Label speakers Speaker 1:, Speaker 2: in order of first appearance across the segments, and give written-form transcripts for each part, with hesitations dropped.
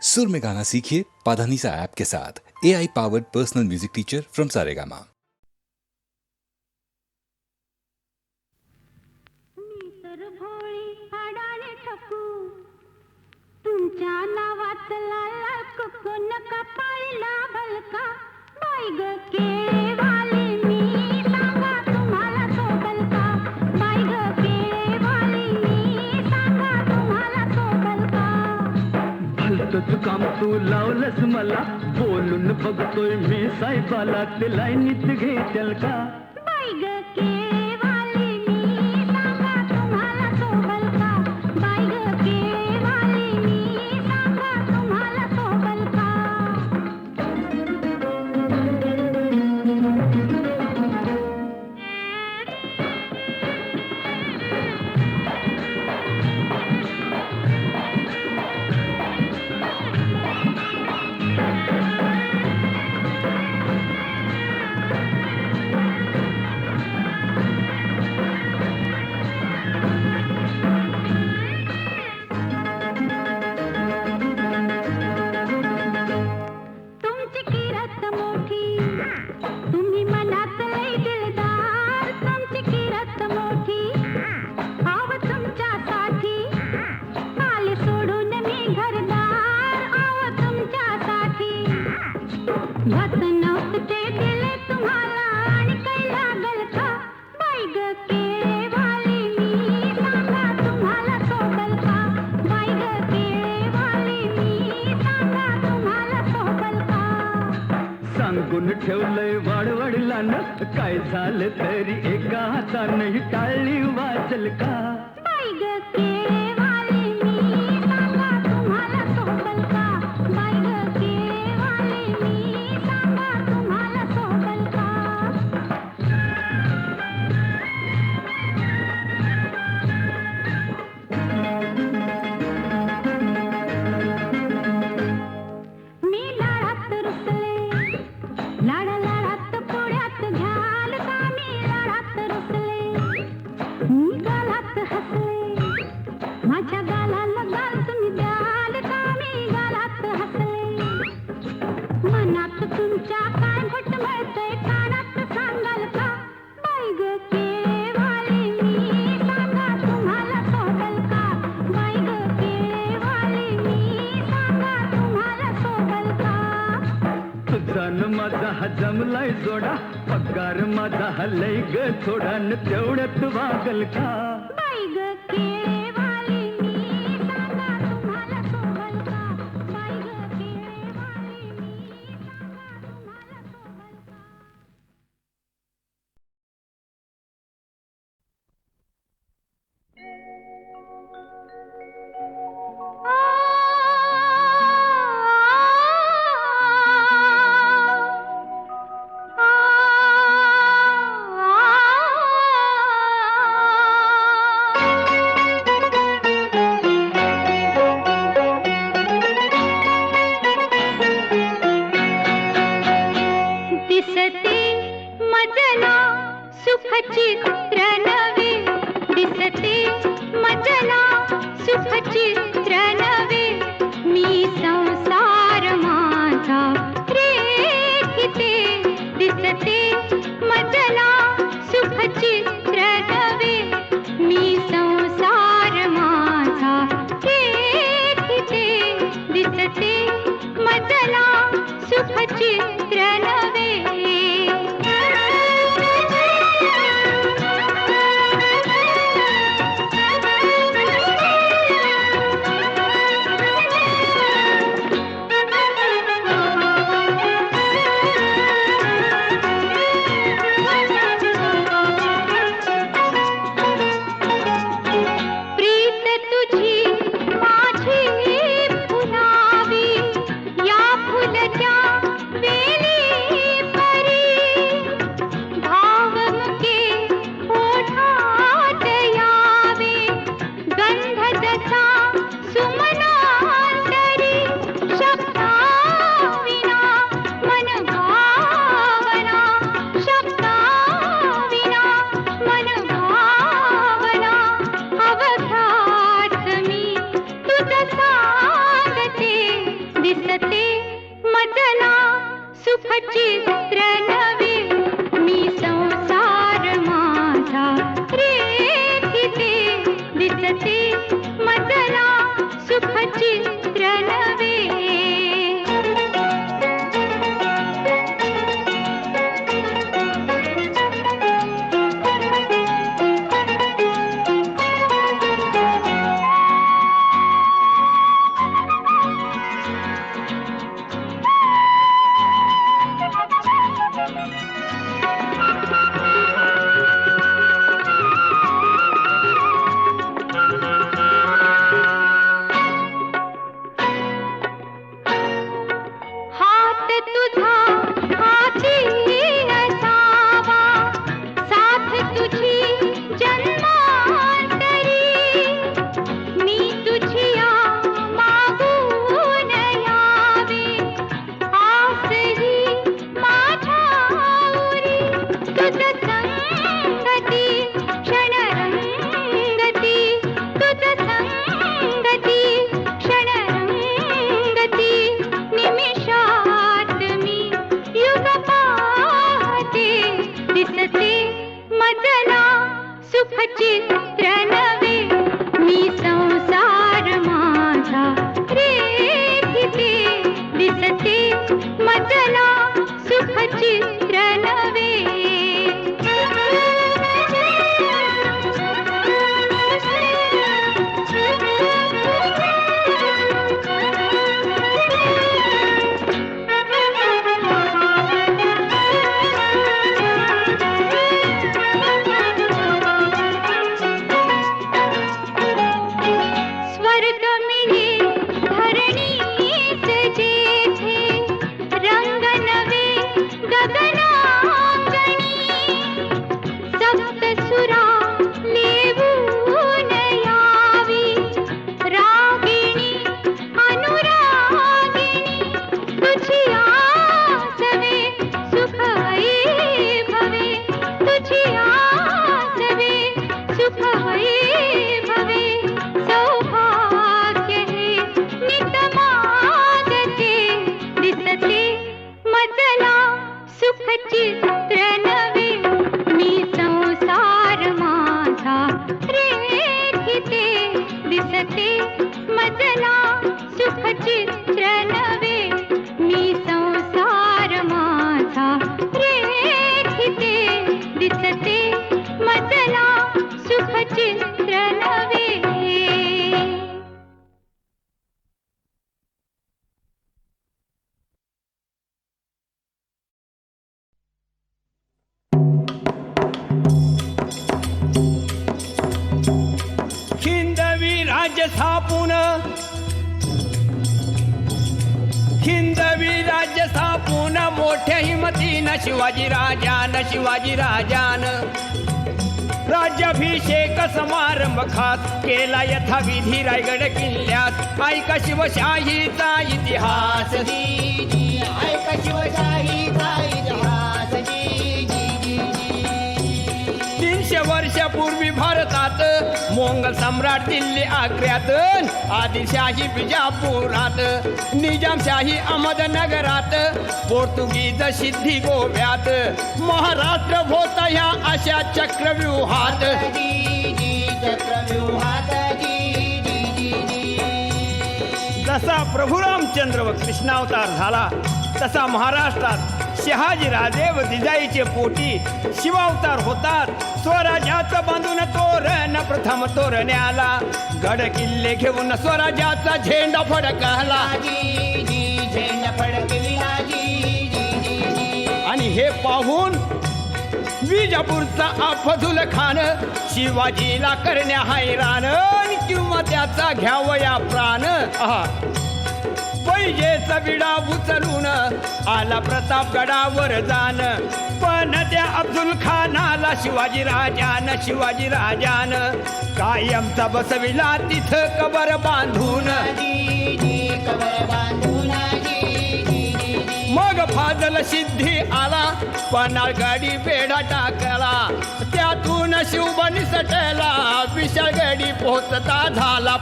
Speaker 1: सुर में गाना सीखिए पाधानीसा ऐप के साथ। AI powered personal music teacher from Saregama.
Speaker 2: मी तर भोळी हाडाने ठकू तुमच्या नावातला लाख नका पाळला भलका बाई ग केळेवाली मी सांगा तुम्हाला सोबल का बाई ग केळेवाली मी सांगा तुम्हाला सोबल का
Speaker 3: भलतंच काम तू लावलंस मला बोलून बघतोय मी साहेबाला ते लाईनीत घेतल का
Speaker 2: बाई ग केळेवाली मी सांगा तुम्हाला सोबल का बाई ग केळेवाली मी सांगा तुम्हाला सोबल का तुमची किरत मोठी तुम्ही मनात लई दिलदार तुमची किरत मोठी आव तुमच्यासाठी आले सोडून मी घरदार आव तुमच्यासाठी घात नव्हतं ते दिले तुम्हाला आणि काही लागल का बाई ग केळेवाली मी सांगा तुम्हाला सोबल का बाई ग केळेवाली मी सांगा तुम्हाला सोबल का
Speaker 3: सांगून ठेवलंय वाडवडिलांना काय झालं तरी एका हातानं ही टाळली वाचल का
Speaker 2: बाई ग केळेवाली मी सांगा तुम्हाला सोबल का बाई ग केळेवाली मी सांगा तुम्हाला सोबल का मी लाडात रुसले लाडा लाडात पोळ्यात घ्याल का मी लाडात रुसले मी गालात हसले माझ्या गालाला गाल तुम्ही द्याल का मी गालात हसले मनात तुमच्या काय घुटमळतंय कानात सांगाल का बाई ग केळेवाली मी सांगा तुम्हाला सोबल का बाई ग केळेवाली मी सांगा तुम्हाला सोबल का
Speaker 3: तुझा न माझा हा जमलाय जोडा पगार माझा हलय ग थोडा न तेवढ्यात वागल का
Speaker 2: बाई ग केळेवाली मी सांगा तुम्हाला सोबल का बाई ग केळेवाली मी सांगा तुम्हाला सोबल का दिसते मजला सुख चित्र नवे मी संसार माझा रेखिते दिसते मजला सुख चित्र नवे हात तुझा हाती असावा साथ तुझी जन्मांतरी मी तुझिया मागून यावे आसही माझ्या उरी तुझ संगती क्षणरंगती तुझ संगती क्षणरंगती निमिषात मी युग पाहते दिसते मजला सुख चित्र नवे मी संसार माझा रेखिते दिसते मजला सुख चित्र नवे स्वर्ग मिळे धरणीच जेथे रंग नवे गगनांगणी सप्तसुरा लेवून यावी रागिणी अनुरागिणी तुझी आसवे सुख वैभवे तुझी आसवे सुख वैभवे सौभाग्य हे नित मागते दिसते मजला सुख चित्र नवे मी संसार माझा रेखिते दिसते मजला सुख चित्र नवे मी संसार माझा रेखिते दिसते मजला सुख चित्र नवे
Speaker 4: हिंदवी राज्य स्थापून मोठ्या हिमतीनं शिवाजी राजान राज्याभिषेक समारंभ खास केला यथाविधी रायगड किल्ल्यात ऐका शिवशाहीचा इतिहास ऐका शिवशाहीचा इतिहास 300 वर्षापूर्वी भारतात मोंगल सम्राट दिल्ली आग्र्यात आदिलशाही बिजापुरात निजामशाही अहमदनगरात पोर्तुगीज सिद्धी गोव्यात महाराष्ट्र होता ह्या अशा चक्रव्यूहात जसा प्रभू रामचंद्र व कृष्णावतार झाला तसा महाराष्ट्रात शहाजीराजे व जिजाईचे पोटी शिवावतार होतात स्वराज्याचं बांधून तोरण प्रथम तोरण्याला गड किल्ले घेऊन स्वराज्याचा झेंडा फडकला आणि हे पाहून विजापूरचा अफझुल खान शिवाजीला करण्या हैराण किंवा त्याचा घ्यावया प्राण पैजेचा विडा उचलून आला प्रतापगडावर जाण पण त्या अफझुल खानाला शिवाजी राजान कायमचा बसविला तिथं कबर बांधून मग फाजल सिद्धी आला पन्हाळ गाडी बेडा टाकला त्यातून शिवबनी सटला विशाळगडी पोचता झाला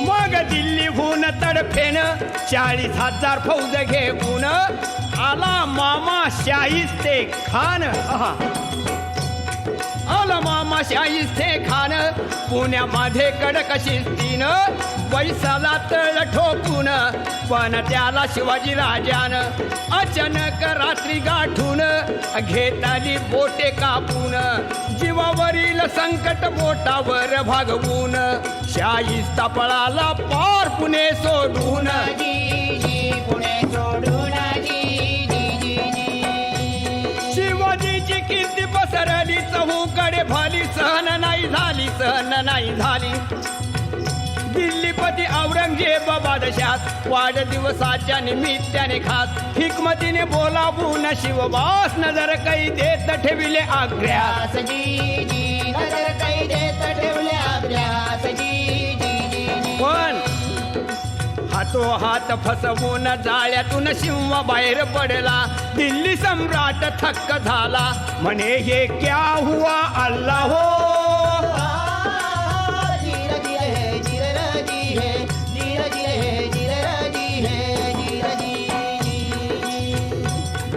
Speaker 4: मग दिल्लीहून तडफेन 40,000 फौज घेऊन आला मामा शाहिस्ते खान आला मामा शाहिस्ते खान पुण्यामध्ये कडक शिस्तीनं पैसाला तळ ठोकून पण त्याला शिवाजी राजानं अचानक रात्री गाठून घेताली बोटे कापून जीवावरील संकट बोटावर भागवून शाहिस्ता पळाला पार पुणे सोडून शिवाजीची कीर्ती पसरली चहूकडे भाली सहन नाही झाली दिल्लीपती औरंगजेब बादशाह वाढदिवसाच्या निमित्ताने खास हिकमतीने बोलावून शिवबास नजर कै देत ठेविले आग्र्यास पण हात फसवून जाळ्यातून सिंह बाहेर पडला दिल्ली सम्राट थक्क झाला म्हणे हे क्या हुआ अल्लाह हो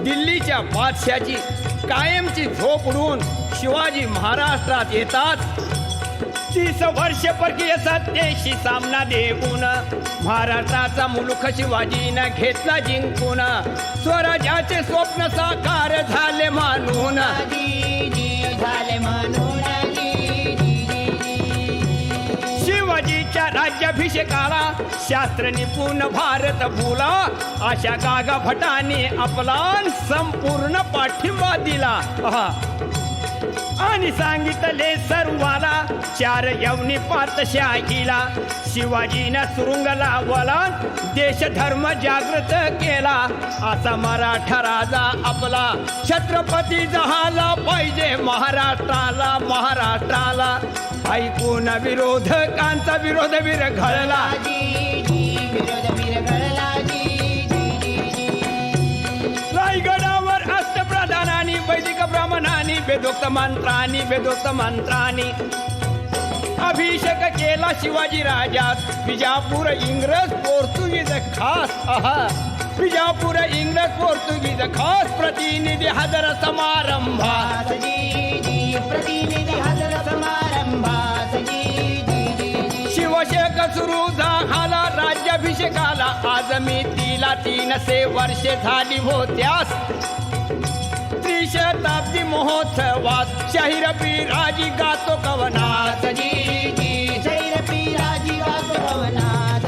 Speaker 4: दिल्लीच्या बादशाची कायमची झोप उडून शिवाजी महाराष्ट्रात येतात 30 वर्ष परकीय सत्तेशी सामना देऊन महाराष्ट्राचा मुलूक शिवाजीनं घेतला जिंकून स्वराज्याचे स्वप्न साकार झाले मानून शिवाजीच्या राज्याभिषेकाला शास्त्र निपुण भारत भूला अशा गागा भटाने आपला संपूर्ण पाठिंबा दिला आणि सांगितले सर्वाला 4 यवनी पातशाहीला शिवाजीनं सुरुंग लावला देश धर्म जागृत केला असा मराठा राजा आपला छत्रपती झाला पाहिजे महाराष्ट्राला ऐकून विरोधकांचा विरोध विरघळला रायगडावर अष्टप्रधानांनी वैदिक ब्राह्मणांनी वेदोक्त मंत्रांनी अभिषेक केला शिवाजी राजास विजापूर इंग्रज पोर्तुगीज खास प्रतिनिधी हजर समारंभात शिवशेक सुरू झाला राज्याभिषेकाला आज मी तिला 300 वर्षे झाली होत्यास त्रिशताब्दी महोत्सवात शाहीर बिराजी गातो कवनात शाहीर बिराजी गातो कवनात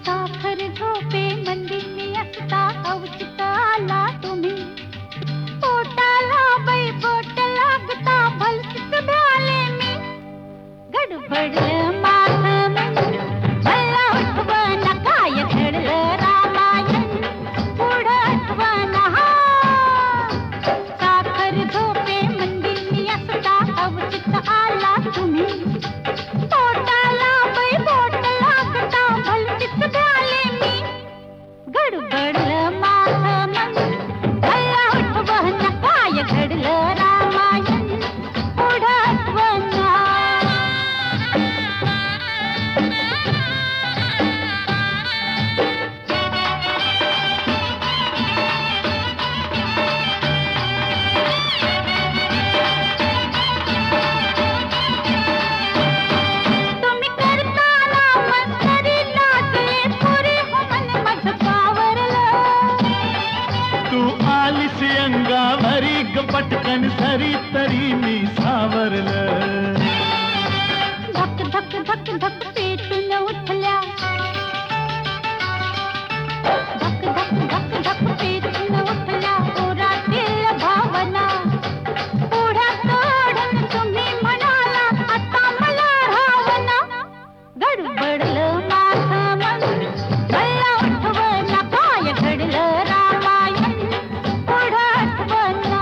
Speaker 2: साखर झोपे मंदिनी असता अवचित आला तुम्ही पोटाला बाई बोट लागता भलतीच भ्याले मी गडबडलं माझं मन मला उठवना काय घडलं रामायण पुढं आठवना साखर झोपे मंदिनी असता अवचित आला तुम्ही पोटाला बाई बोट लागता भलतीच भ्याले मी गडबडलं माझं मन मला उठवना काय घडलं रामायण पुढं आठवना तुम्ही करताना मस्करी लागले पुरी हो मन माझं पावरलं
Speaker 3: तू आलीस अंगावरी पटकन सरी तरी मी सावरलं
Speaker 2: धक धक धक धक पेटून उठल्या धक धक धक धक पेटून उठल्या पोरातील भावना पुढ्या सोडून तुम्ही म्हणाला आता मला रावना गडबडलं माझं मन मला उठवना काय घडलं रामायण पुढं आठवना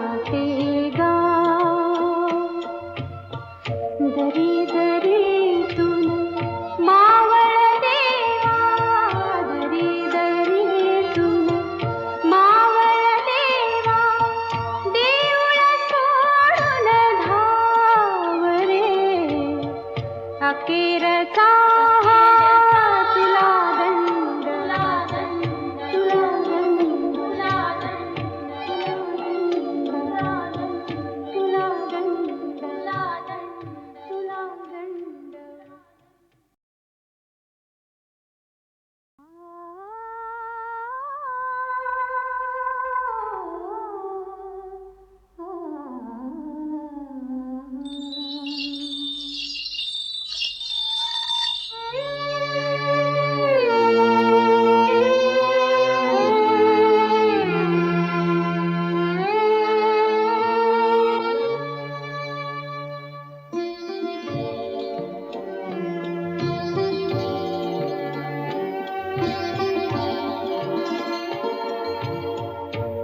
Speaker 2: जाते गा दरी दरीतून मावळ देवा दरी दरीतून मावळ देवा देऊळ सोडून धाव रे अखेरचा तुला दंड तुला दंड तुला दंड तुला दंड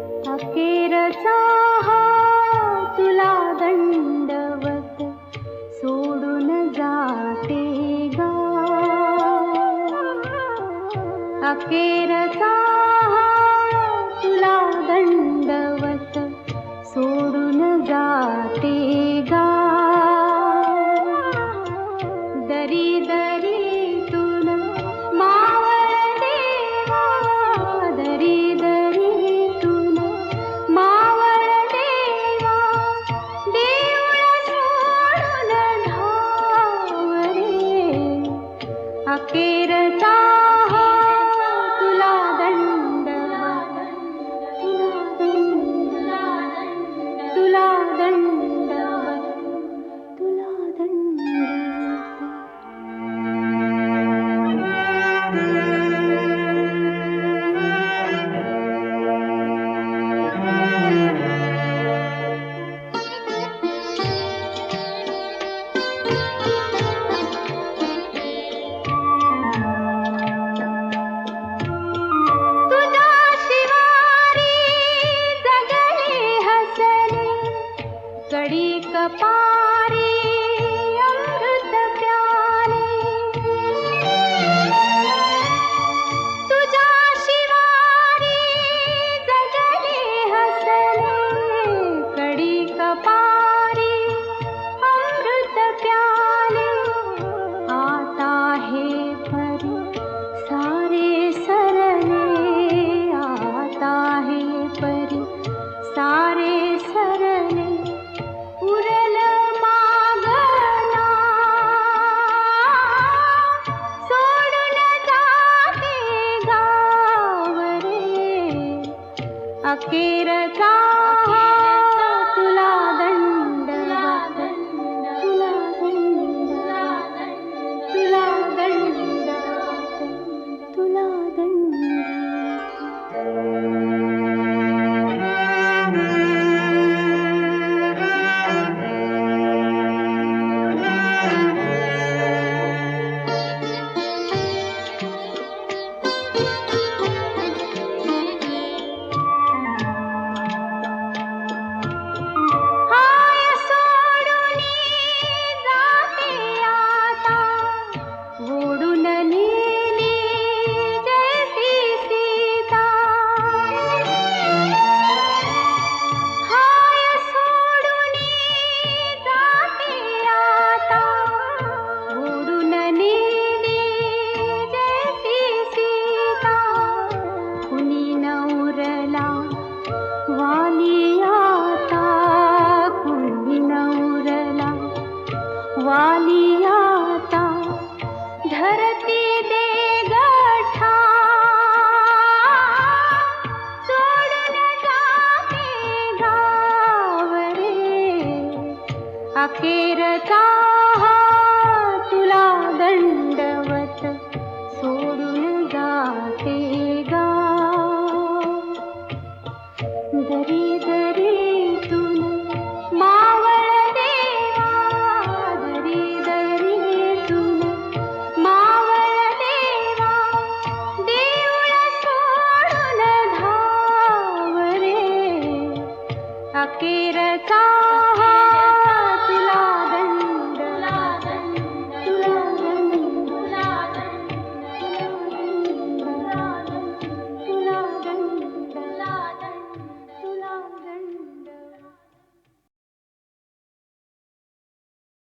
Speaker 2: अखेरचा हा तुला दंडवत सोडून जाते गा अखेरचा हा तुला दंडवत सोडून जाते गा दरी दरीतून मावळ देवा दरी दरीतून मावळ देवा देऊळ सोडून धाव रे अखेरचा हा तुला दंडवत तुला दंडवत तुला दंडवत तुझ्या शिवारी जगले हसले कडी कपारी अमृत प्याले तुझ्या शिवारी जगले हसले कडी कपारी अमृत प्याले आता हे परी सारे सरले आता हे परी सारे सरले उरल मागना सोडून जाते गाव रे अखेरचा तुला दंडवत तुला दंडवत तुला दंडवत तुला हाय सोडूनी जाते आता ओढून नेली जैसी सीता हाय सोडूनी जाते आता ओढून नेली जैसी सीता कुणी न उरला वाली आता कुणी न उरला वाली आता धरती दे गठा सोडून जाते गाव रे अखेरचा हा तुला दंडवत सोडून जाते गा दरी दरीतून मावळ देवा दरी दरीतून मावळ देवा देऊळ सोडून धाव रे अखेरचा हा